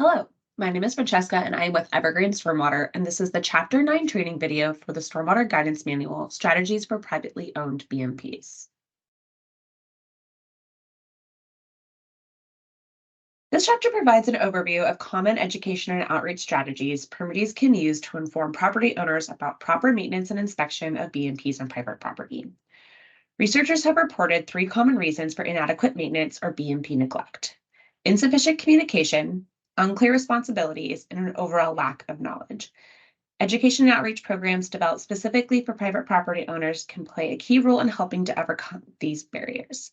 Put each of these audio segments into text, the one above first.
Hello, my name is Francesca and I am with Evergreen Stormwater, and this is the Chapter 9 training video for the Stormwater Guidance Manual, Strategies for Privately Owned BMPs. This chapter provides an overview of common education and outreach strategies permittees can use to inform property owners about proper maintenance and inspection of BMPs on private property. Researchers have reported 3 common reasons for inadequate maintenance or BMP neglect: insufficient communication, unclear responsibilities, and an overall lack of knowledge. Education and outreach programs developed specifically for private property owners can play a key role in helping to overcome these barriers.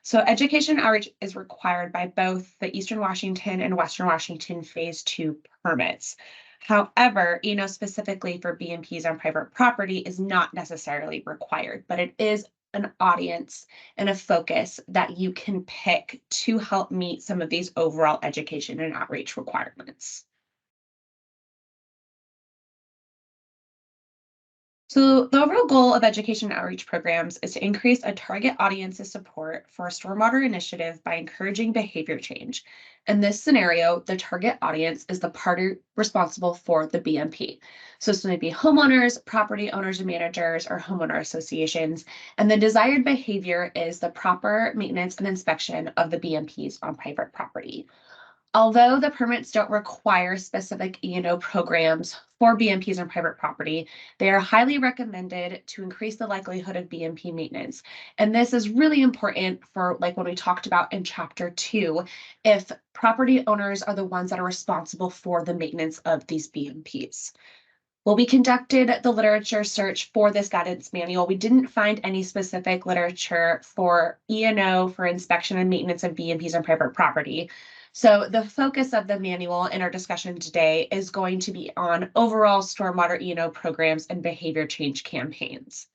So education and outreach is required by both the Eastern Washington and Western Washington Phase 2 permits. However, specifically for BMPs on private property is not necessarily required, but it is an audience and a focus that you can pick to help meet some of these overall education and outreach requirements. So the overall goal of education and outreach programs is to increase a target audience's support for a stormwater initiative by encouraging behavior change. In this scenario, the target audience is the party responsible for the BMP. So this may be homeowners, property owners and managers, or homeowner associations. And the desired behavior is the proper maintenance and inspection of the BMPs on private property. Although the permits don't require specific E&O programs for BMPs on private property, they are highly recommended to increase the likelihood of BMP maintenance. And this is really important for, like, when we talked about in Chapter 2, if property owners are the ones that are responsible for the maintenance of these BMPs. Well, we conducted the literature search for this guidance manual. We didn't find any specific literature for E&O for inspection and maintenance of BMPs on private property. So the focus of the manual in our discussion today is going to be on overall stormwater E&O programs and behavior change campaigns.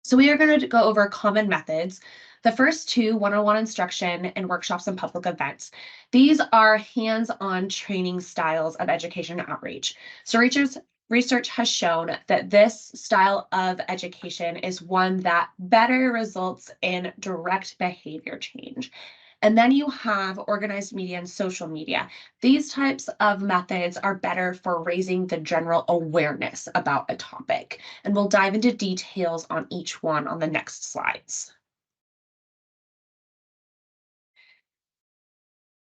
So we are going to go over common methods. The first 2, one-on-one instruction and workshops and public events. These are hands-on training styles of education and outreach. So research has shown that this style of education is one that better results in direct behavior change. And then you have organized media and social media. These types of methods are better for raising the general awareness about a topic. And we'll dive into details on each one on the next slides.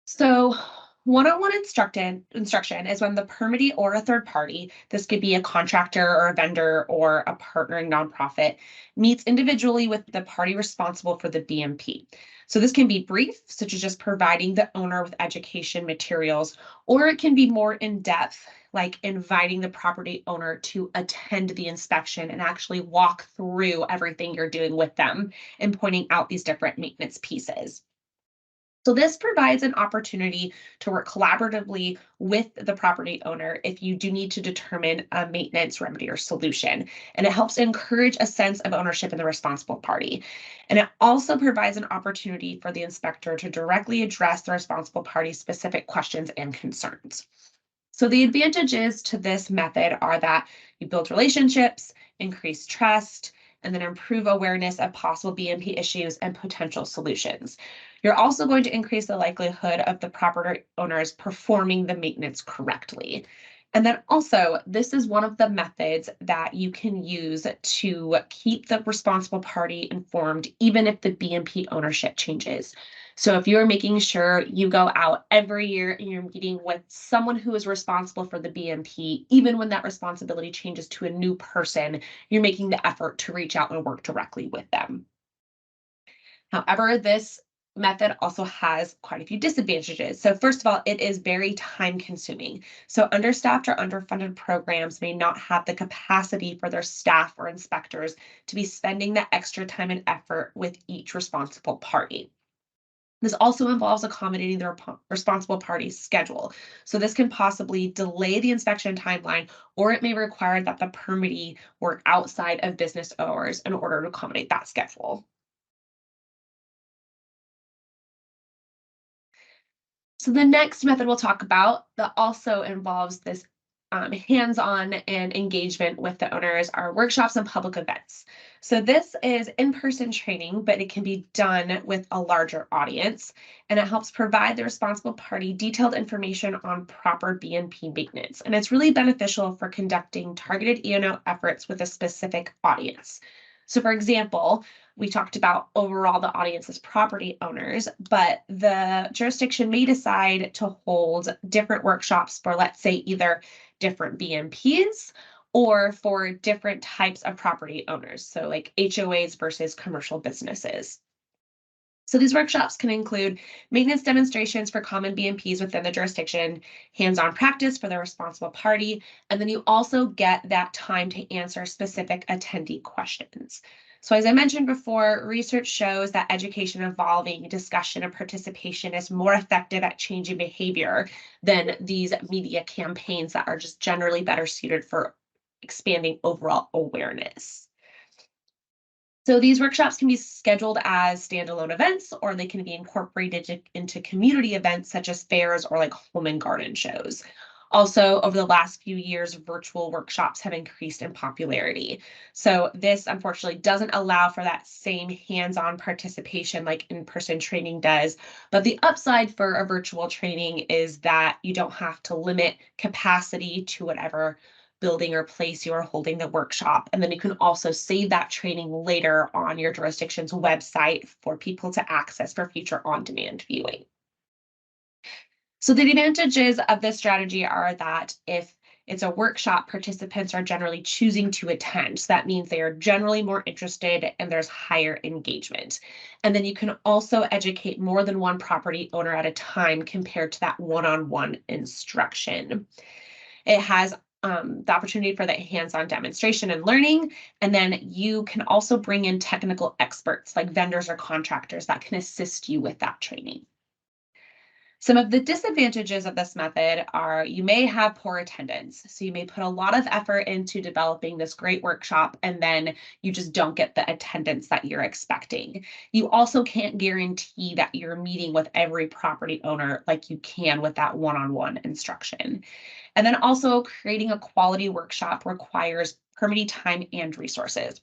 So one-on-one instruction is when the permittee or a third party, this could be a contractor or a vendor or a partnering nonprofit, meets individually with the party responsible for the BMP. So this can be brief, such as just providing the owner with education materials, or it can be more in-depth, like inviting the property owner to attend the inspection and actually walk through everything you're doing with them and pointing out these different maintenance pieces. So this provides an opportunity to work collaboratively with the property owner if you do need to determine a maintenance remedy or solution. And it helps encourage a sense of ownership in the responsible party. And it also provides an opportunity for the inspector to directly address the responsible party's specific questions and concerns. So the advantages to this method are that you build relationships, increase trust, and then improve awareness of possible BMP issues and potential solutions. You're also going to increase the likelihood of the property owners performing the maintenance correctly. And then also, this is one of the methods that you can use to keep the responsible party informed, even if the BMP ownership changes. So if you're making sure you go out every year and you're meeting with someone who is responsible for the BMP, even when that responsibility changes to a new person, you're making the effort to reach out and work directly with them. However, this method also has quite a few disadvantages. So first of all, it is very time consuming. So understaffed or underfunded programs may not have the capacity for their staff or inspectors to be spending the extra time and effort with each responsible party. This also involves accommodating the responsible party's schedule. So this can possibly delay the inspection timeline, or it may require that the permittee work outside of business hours in order to accommodate that schedule. So the next method we'll talk about that also involves this hands-on and engagement with the owners are workshops and public events. So this is in-person training, but it can be done with a larger audience, and it helps provide the responsible party detailed information on proper BMP maintenance. And it's really beneficial for conducting targeted E&O efforts with a specific audience. So for example, we talked about overall the audience as property owners, but the jurisdiction may decide to hold different workshops for, let's say, either different BMPs or for different types of property owners. So like HOAs versus commercial businesses. So these workshops can include maintenance demonstrations for common BMPs within the jurisdiction, hands-on practice for the responsible party, and then you also get that time to answer specific attendee questions. So as I mentioned before, research shows that education involving discussion and participation is more effective at changing behavior than these media campaigns that are just generally better suited for expanding overall awareness. So these workshops can be scheduled as standalone events, or they can be incorporated into community events such as fairs or like home and garden shows. Also, over the last few years, virtual workshops have increased in popularity. So this unfortunately doesn't allow for that same hands-on participation like in-person training does. But the upside for a virtual training is that you don't have to limit capacity to whatever building or place you are holding the workshop. And then you can also save that training later on your jurisdiction's website for people to access for future on-demand viewing. So the advantages of this strategy are that if it's a workshop, participants are generally choosing to attend. So that means they are generally more interested and there's higher engagement. And then you can also educate more than one property owner at a time compared to that one-on-one instruction. It has the opportunity for that hands-on demonstration and learning. And then you can also bring in technical experts like vendors or contractors that can assist you with that training. Some of the disadvantages of this method are you may have poor attendance. So you may put a lot of effort into developing this great workshop and then you just don't get the attendance that you're expecting. You also can't guarantee that you're meeting with every property owner like you can with that one-on-one instruction. And then also creating a quality workshop requires permitting time and resources.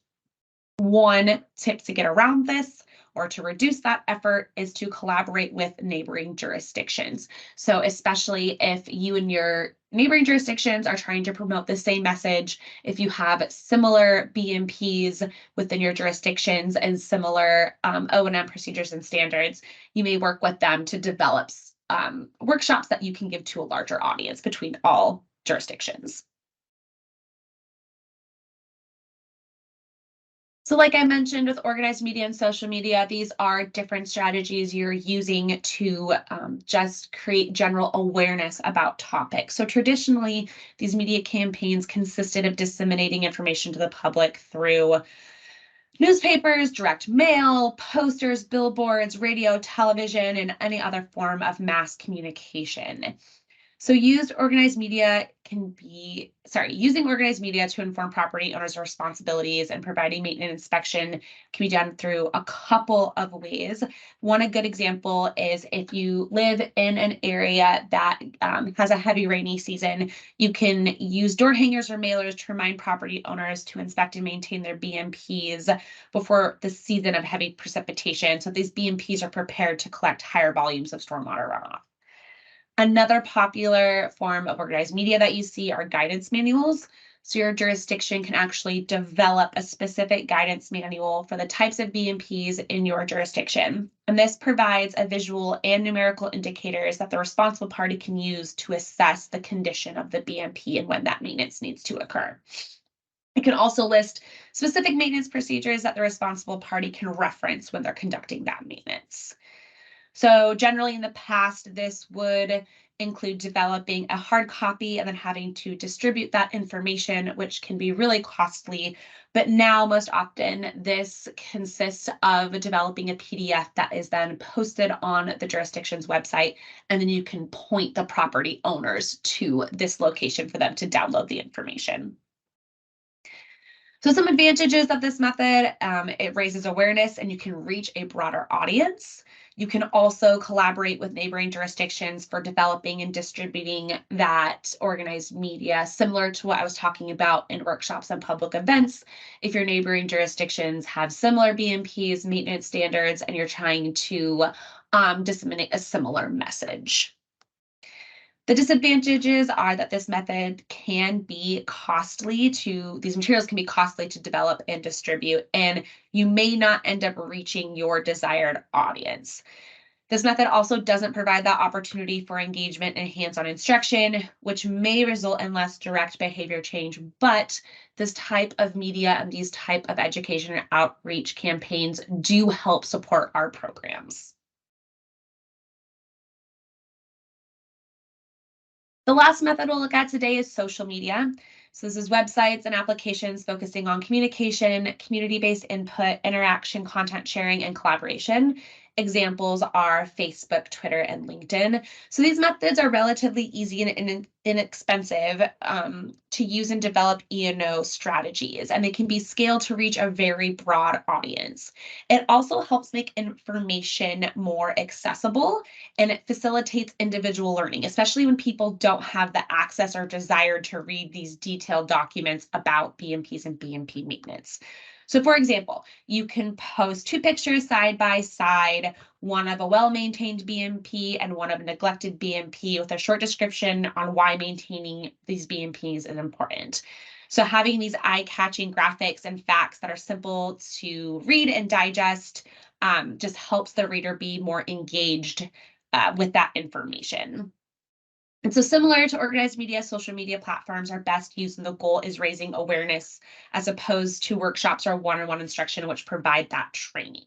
One tip to get around this or to reduce that effort is to collaborate with neighboring jurisdictions. So especially if you and your neighboring jurisdictions are trying to promote the same message, if you have similar BMPs within your jurisdictions and similar O&M procedures and standards, you may work with them to develop workshops that you can give to a larger audience between all jurisdictions. So like I mentioned with organized media and social media, these are different strategies you're using to just create general awareness about topics. So traditionally, these media campaigns consisted of disseminating information to the public through newspapers, direct mail, posters, billboards, radio, television, and any other form of mass communication. So using organized media to inform property owners' responsibilities and providing maintenance inspection can be done through a couple of ways. One, a good example is if you live in an area that has a heavy rainy season, you can use door hangers or mailers to remind property owners to inspect and maintain their BMPs before the season of heavy precipitation. So these BMPs are prepared to collect higher volumes of stormwater runoff. Another popular form of organized media that you see are guidance manuals. So your jurisdiction can actually develop a specific guidance manual for the types of BMPs in your jurisdiction. And this provides a visual and numerical indicators that the responsible party can use to assess the condition of the BMP and when that maintenance needs to occur. It can also list specific maintenance procedures that the responsible party can reference when they're conducting that maintenance. So generally in the past, this would include developing a hard copy and then having to distribute that information, which can be really costly. But now most often this consists of developing a PDF that is then posted on the jurisdiction's website, and then you can point the property owners to this location for them to download the information. So some advantages of this method, it raises awareness and you can reach a broader audience. You can also collaborate with neighboring jurisdictions for developing and distributing that organized media, similar to what I was talking about in workshops and public events. If your neighboring jurisdictions have similar BMPs, maintenance standards, and you're trying to disseminate a similar message. The disadvantages are that this method can be costly these materials can be costly to develop and distribute, and you may not end up reaching your desired audience. This method also doesn't provide that opportunity for engagement and hands-on instruction, which may result in less direct behavior change, but this type of media and these type of education and outreach campaigns do help support our programs. The last method we'll look at today is social media. So this is websites and applications focusing on communication, community-based input, interaction, content sharing, and collaboration. Examples are Facebook, Twitter, and LinkedIn. So these methods are relatively easy and inexpensive to use and develop E&O strategies, and they can be scaled to reach a very broad audience. It also helps make information more accessible, and it facilitates individual learning, especially when people don't have the access or desire to read these detailed documents about BMPs and BMP maintenance. So for example, you can post two pictures side by side, one of a well-maintained BMP and one of a neglected BMP, with a short description on why maintaining these BMPs is important. So having these eye-catching graphics and facts that are simple to read and digest just helps the reader be more engaged with that information. And so similar to organized media, social media platforms are best used and the goal is raising awareness as opposed to workshops or one-on-one instruction, which provide that training.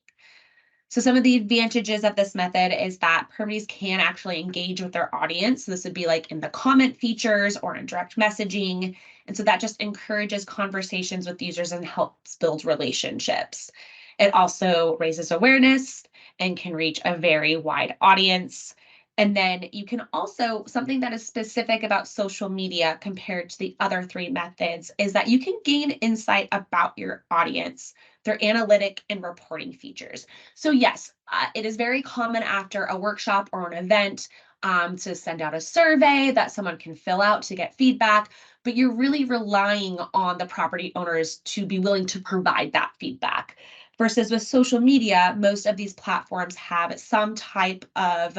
So some of the advantages of this method is that permittees can actually engage with their audience. So this would be like in the comment features or in direct messaging. And so that just encourages conversations with users and helps build relationships. It also raises awareness and can reach a very wide audience. And then you can also, something that is specific about social media compared to the other three methods is that you can gain insight about your audience, their analytic and reporting features. So yes, it is very common after a workshop or an event to send out a survey that someone can fill out to get feedback, but you're really relying on the property owners to be willing to provide that feedback. Versus with social media, most of these platforms have some type of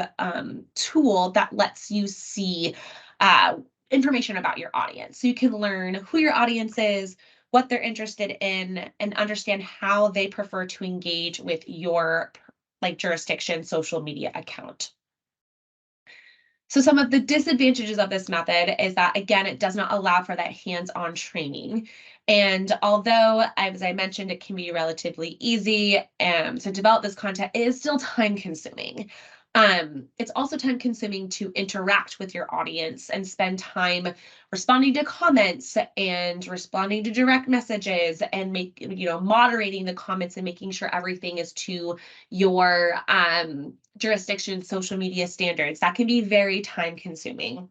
tool that lets you see information about your audience. So you can learn who your audience is, what they're interested in, and understand how they prefer to engage with your jurisdiction social media account. So some of the disadvantages of this method is that, again, it does not allow for that hands-on training. And although, as I mentioned, it can be relatively easy to develop this content, it is still time consuming. It's also time consuming to interact with your audience and spend time responding to comments and responding to direct messages and moderating the comments and making sure everything is to your jurisdiction social media standards. That can be very time consuming.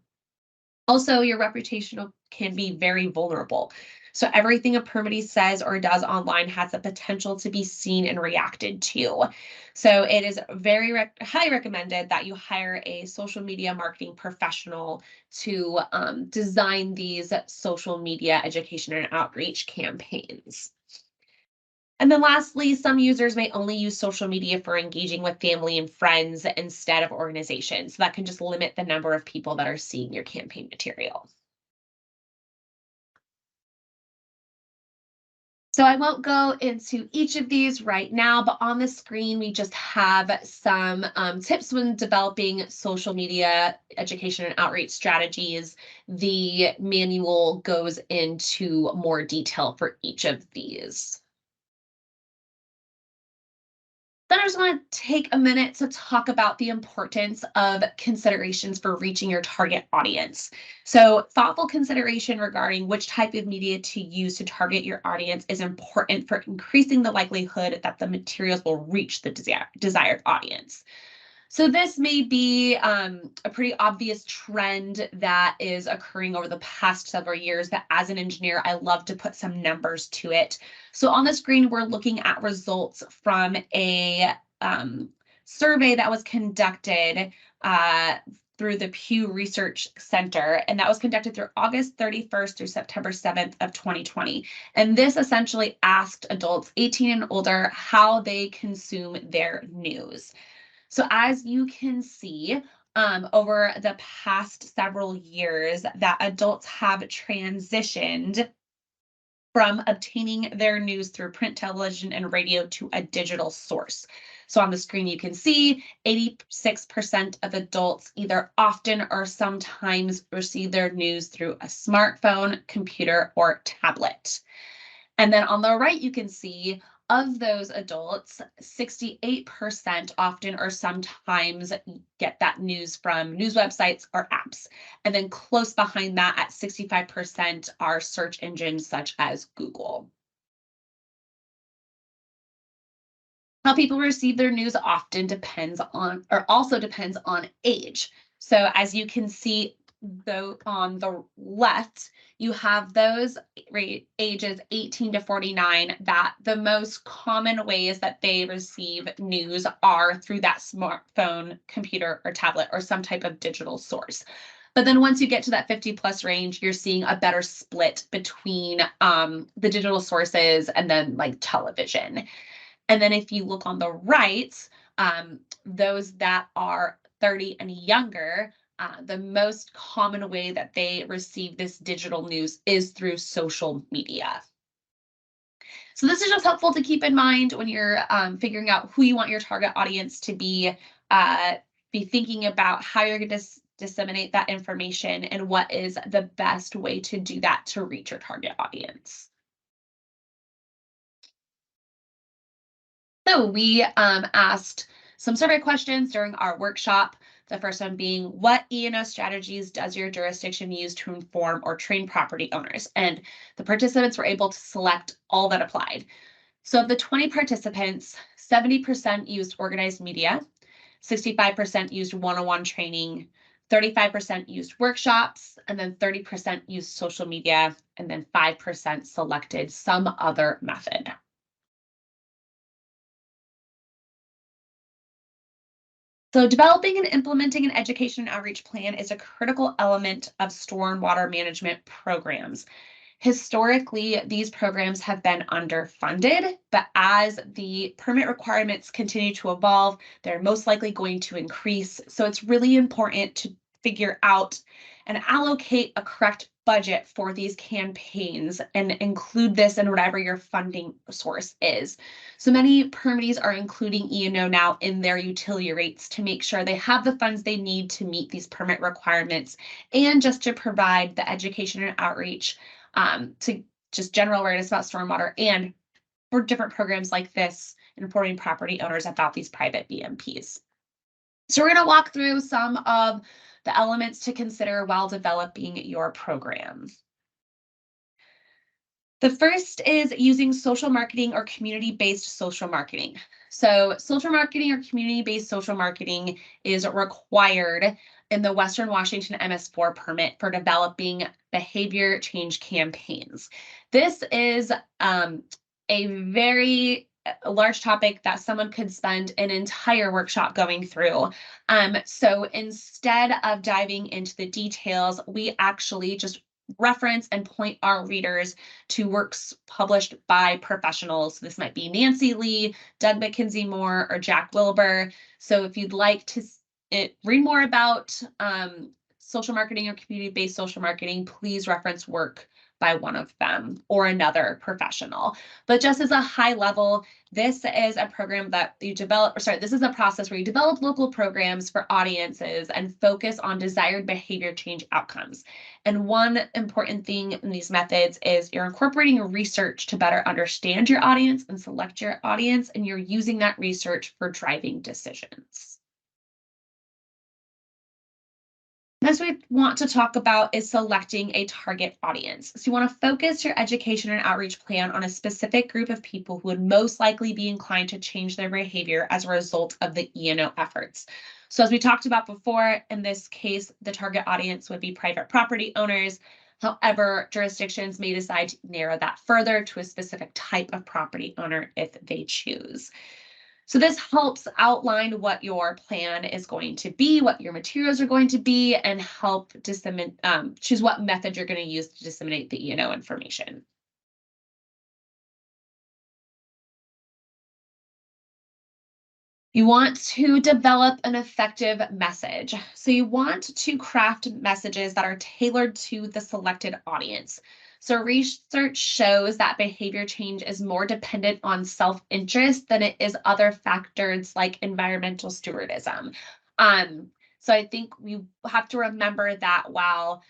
Also, your reputation can be very vulnerable. So everything a permittee says or does online has the potential to be seen and reacted to. So it is very highly recommended that you hire a social media marketing professional to design these social media education and outreach campaigns. And then lastly, some users may only use social media for engaging with family and friends instead of organizations. So that can just limit the number of people that are seeing your campaign material. So I won't go into each of these right now, but on the screen, we just have some tips when developing social media education and outreach strategies. The manual goes into more detail for each of these. Then I just want to take a minute to talk about the importance of considerations for reaching your target audience. So thoughtful consideration regarding which type of media to use to target your audience is important for increasing the likelihood that the materials will reach the desired audience. So this may be a pretty obvious trend that is occurring over the past several years, but as an engineer, I love to put some numbers to it. So on the screen, we're looking at results from a survey that was conducted through the Pew Research Center, and that was conducted through August 31st through September 7th of 2020. And this essentially asked adults 18 and older how they consume their news. So as you can see, over the past several years, that adults have transitioned from obtaining their news through print, television, and radio to a digital source. So on the screen, you can see 86% of adults either often or sometimes receive their news through a smartphone, computer, or tablet. And then on the right, you can see of those adults, 68% often or sometimes get that news from news websites or apps. And then close behind that at 65% are search engines such as Google. How people receive their news often depends on, or also depends on age. So as you can see, though, on the left, you have those ages 18 to 49 that the most common ways that they receive news are through that smartphone, computer, or tablet, or some type of digital source. But then once you get to that 50 plus range, you're seeing a better split between the digital sources and then like television. And then if you look on the right, those that are 30 and younger, the most common way that they receive this digital news is through social media. So this is just helpful to keep in mind when you're figuring out who you want your target audience to be thinking about how you're going to disseminate that information and what is the best way to do that to reach your target audience. So we asked some survey questions during our workshop. The first one being, what E&O strategies does your jurisdiction use to inform or train property owners? And the participants were able to select all that applied. So of the 20 participants, 70% used organized media, 65% used one-on-one training, 35% used workshops, and then 30% used social media, and then 5% selected some other method. So developing and implementing an education and outreach plan is a critical element of stormwater management programs. Historically, these programs have been underfunded, but as the permit requirements continue to evolve, they're most likely going to increase. So it's really important to figure out and allocate a correct budget for these campaigns and include this in whatever your funding source is. So many permittees are including E&O now in their utility rates to make sure they have the funds they need to meet these permit requirements and just to provide the education and outreach to just general awareness about stormwater and for different programs like this, informing property owners about these private BMPs. So we're going to walk through some of the elements to consider while developing your program. The first is using social marketing or community-based social marketing. So social marketing or community-based social marketing is required in the Western Washington MS4 permit for developing behavior change campaigns. This is a very large topic that someone could spend an entire workshop going through. So instead of diving into the details, we actually just reference and point our readers to works published by professionals. This might be Nancy Lee, Doug McKenzie Moore, or Jack Wilbur. So if you'd like to read more about social marketing or community-based social marketing, please reference work by one of them or another professional. But just as a high level, this is a program that you develop, this is a process where you develop local programs for audiences and focus on desired behavior change outcomes. And one important thing in these methods is you're incorporating research to better understand your audience and select your audience, and you're using that research for driving decisions. Next, we want to talk about is selecting a target audience. So you want to focus your education and outreach plan on a specific group of people who would most likely be inclined to change their behavior as a result of the E&O efforts. So as we talked about before, in this case, the target audience would be private property owners. However, jurisdictions may decide to narrow that further to a specific type of property owner if they choose. So this helps outline what your plan is going to be, what your materials are going to be, and help disseminate, choose what method you're going to use to disseminate the E&O information. You want to develop an effective message. So you want to craft messages that are tailored to the selected audience. So research shows that behavior change is more dependent on self-interest than it is other factors like environmental stewardism. Um, so I think we have to remember that while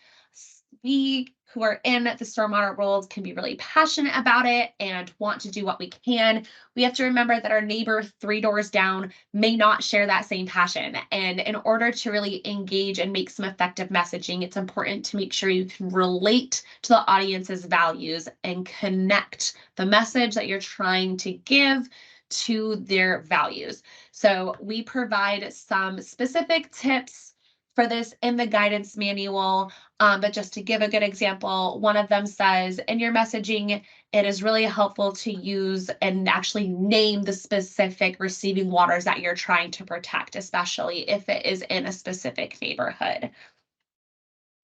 we who are in the stormwater world can be really passionate about it and want to do what we can, we have to remember that our neighbor 3 doors down may not share that same passion. And in order to really engage and make some effective messaging, it's important to make sure you can relate to the audience's values and connect the message that you're trying to give to their values. So we provide some specific tips for this in the guidance manual. But just to give a good example, one of them says, in your messaging, it is really helpful to use and actually name the specific receiving waters that you're trying to protect, especially if it is in a specific neighborhood.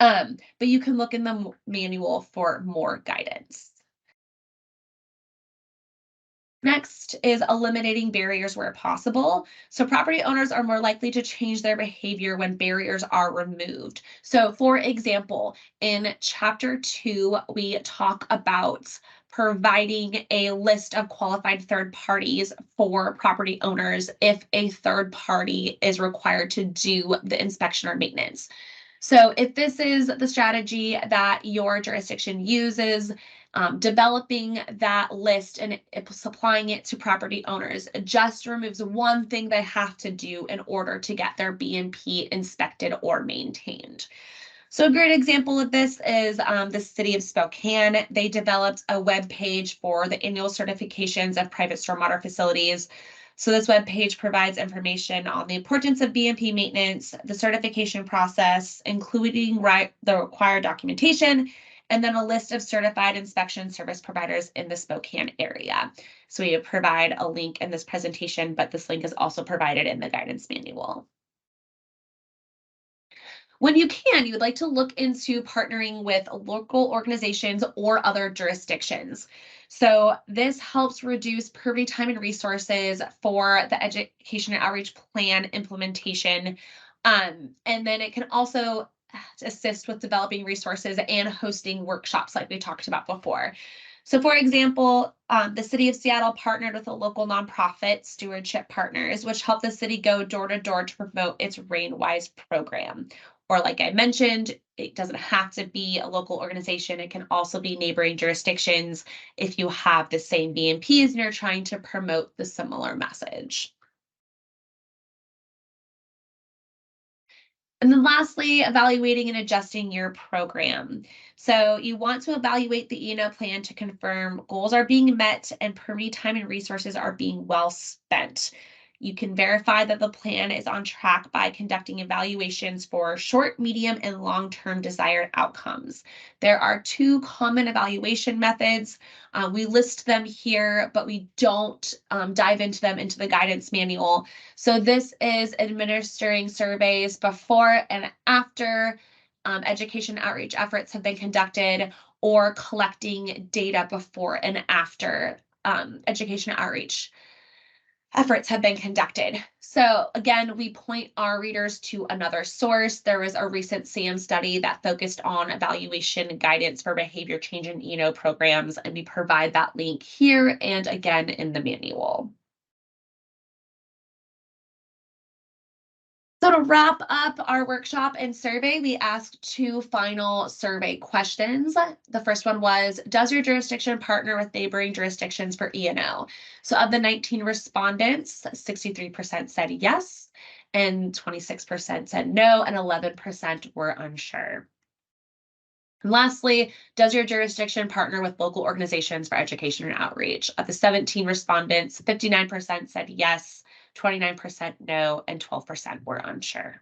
But you can look in the manual for more guidance. Next is eliminating barriers where possible. So property owners are more likely to change their behavior when barriers are removed. So for example, in chapter 2, we talk about providing a list of qualified third parties for property owners if a third party is required to do the inspection or maintenance. So if this is the strategy that your jurisdiction uses, developing that list and supplying it to property owners just removes one thing they have to do in order to get their BMP inspected or maintained. So a great example of this is the city of Spokane. They developed a web page for the annual certifications of private stormwater facilities. So this web page provides information on the importance of BMP maintenance, the certification process, including the required documentation, and then a list of certified inspection service providers in the Spokane area. So we provide a link in this presentation, but this link is also provided in the guidance manual. When you can, you would like to look into partnering with local organizations or other jurisdictions. So this helps reduce permitting time and resources for the education and outreach plan implementation. And then it can also assist with developing resources and hosting workshops like we talked about before. So for example, the city of Seattle partnered with a local nonprofit, Stewardship Partners, which helped the city go door to door to promote its RainWise program. Or like I mentioned, it doesn't have to be a local organization. It can also be neighboring jurisdictions if you have the same BMPs and you're trying to promote the similar message. And then lastly, evaluating and adjusting your program. So you want to evaluate the E&O plan to confirm goals are being met and permitting time and resources are being well spent. You can verify that the plan is on track by conducting evaluations for short, medium, and long-term desired outcomes. There are 2 common evaluation methods. We list them here, but we don't dive into them into the guidance manual. So this is administering surveys before and after education outreach efforts have been conducted, or collecting data before and after education outreach efforts have been conducted. So again, we point our readers to another source. There was a recent SAM study that focused on evaluation guidance for behavior change in E&O programs, and we provide that link here and again in the manual. So to wrap up our workshop and survey, we asked 2 final survey questions. The first one was, does your jurisdiction partner with neighboring jurisdictions for E&O? So of the 19 respondents, 63% said yes, and 26% said no, and 11% were unsure. And lastly, does your jurisdiction partner with local organizations for education and outreach? Of the 17 respondents, 59% said yes, 29% no, and 12% were unsure.